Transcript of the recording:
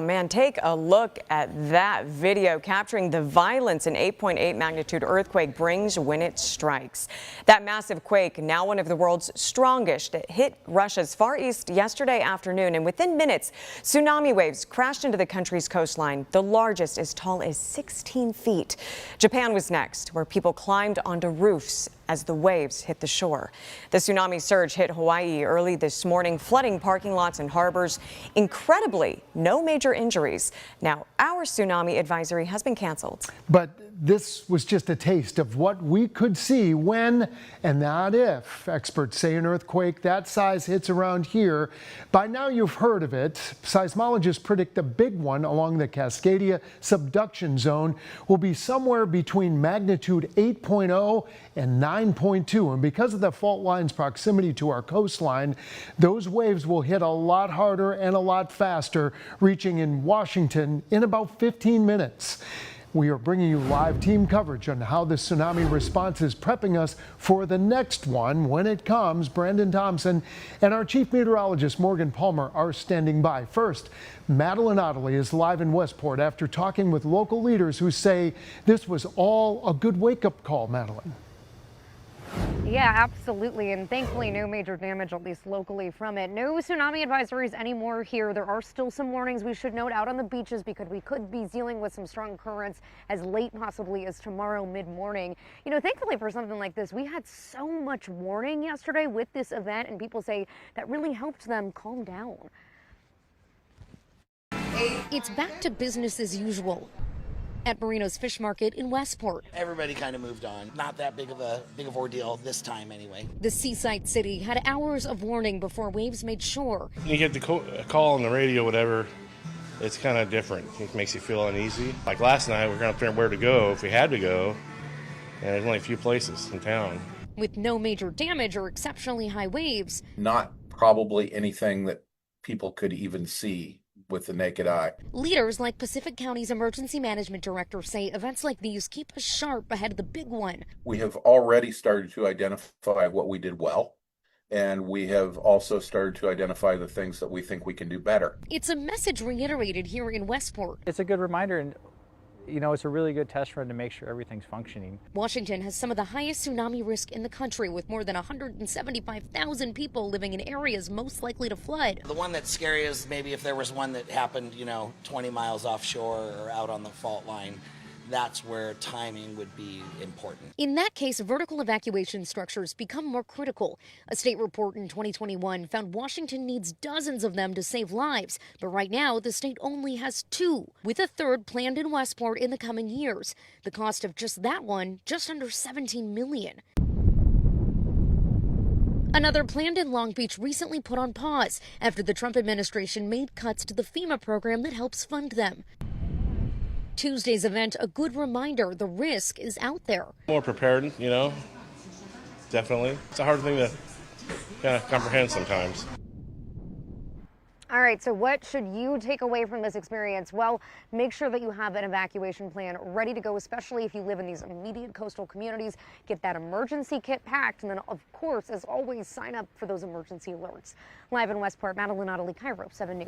man, take a look at that video capturing the violence an 8.8 magnitude earthquake brings when it strikes. That massive quake, now one of the world's strongest, it hit Russia's Far East yesterday afternoon, and within minutes, tsunami waves crashed into the country's coastline, the largest as tall as 16 feet. Japan was next, where people climbed onto roofs as the waves hit the shore. The tsunami surge hit Hawaii early this morning, flooding parking lots and harbors. Incredibly, no major injuries. Now, our tsunami advisory has been canceled. But this was just a taste of what we could see when and not if experts say an earthquake that size hits around here. By now you've heard of it. Seismologists predict the big one along the Cascadia subduction zone will be somewhere between magnitude 8.0 and 9.2. And because of the fault line's proximity to our coastline, those waves will hit a lot harder and a lot faster, reaching in Washington in about 15 minutes. We are bringing you live team coverage on how the tsunami response is prepping us for the next one when it comes. Brandon Thompson and our chief meteorologist Morgan Palmer are standing by. First, Madeline Ottley is live in Westport after talking with local leaders who say this was all a good wake-up call. Madeline. Yeah, absolutely. And thankfully, no major damage, at least locally, from it. No tsunami advisories anymore here. There are still some warnings we should note out on the beaches because we could be dealing with some strong currents as late possibly as tomorrow mid-morning. You know, thankfully for something like this, we had so much warning yesterday with this event, and people say that really helped them calm down. It's back to business as usual at Marino's Fish Market in Westport. Everybody kind of moved on. Not that big of ordeal this time anyway. The seaside city had hours of warning before waves made shore. You get the call on the radio, whatever, it's kind of different. It makes you feel uneasy. Like last night, we were going to figure out where to go if we had to go, and there's only a few places in town. With no major damage or exceptionally high waves. Not probably anything that people could even see with the naked eye. Leaders like Pacific County's emergency management director say events like these keep us sharp ahead of the big one. We have already started to identify what we did well, and we have also started to identify the things that we think we can do better. It's a message reiterated here in Westport. It's a good reminder, and you know, it's a really good test run to make sure everything's functioning. Washington has some of the highest tsunami risk in the country, with more than 175,000 people living in areas most likely to flood. The one that's scary is maybe if there was one that happened, 20 miles offshore or out on the fault line. That's where timing would be important. In that case, vertical evacuation structures become more critical. A state report in 2021 found Washington needs dozens of them to save lives, but right now the state only has 2, with a third planned in Westport in the coming years. The cost of just that one, just under $17 million. Another planned in Long Beach recently put on pause after the Trump administration made cuts to the FEMA program that helps fund them. Tuesday's event, a good reminder the risk is out there. More prepared, definitely. It's a hard thing to kind of comprehend sometimes. All right, so what should you take away from this experience? Well, make sure that you have an evacuation plan ready to go, especially if you live in these immediate coastal communities. Get that emergency kit packed, and then, of course, as always, sign up for those emergency alerts. Live in Westport, Madeline Ottley, KIRO 7 News.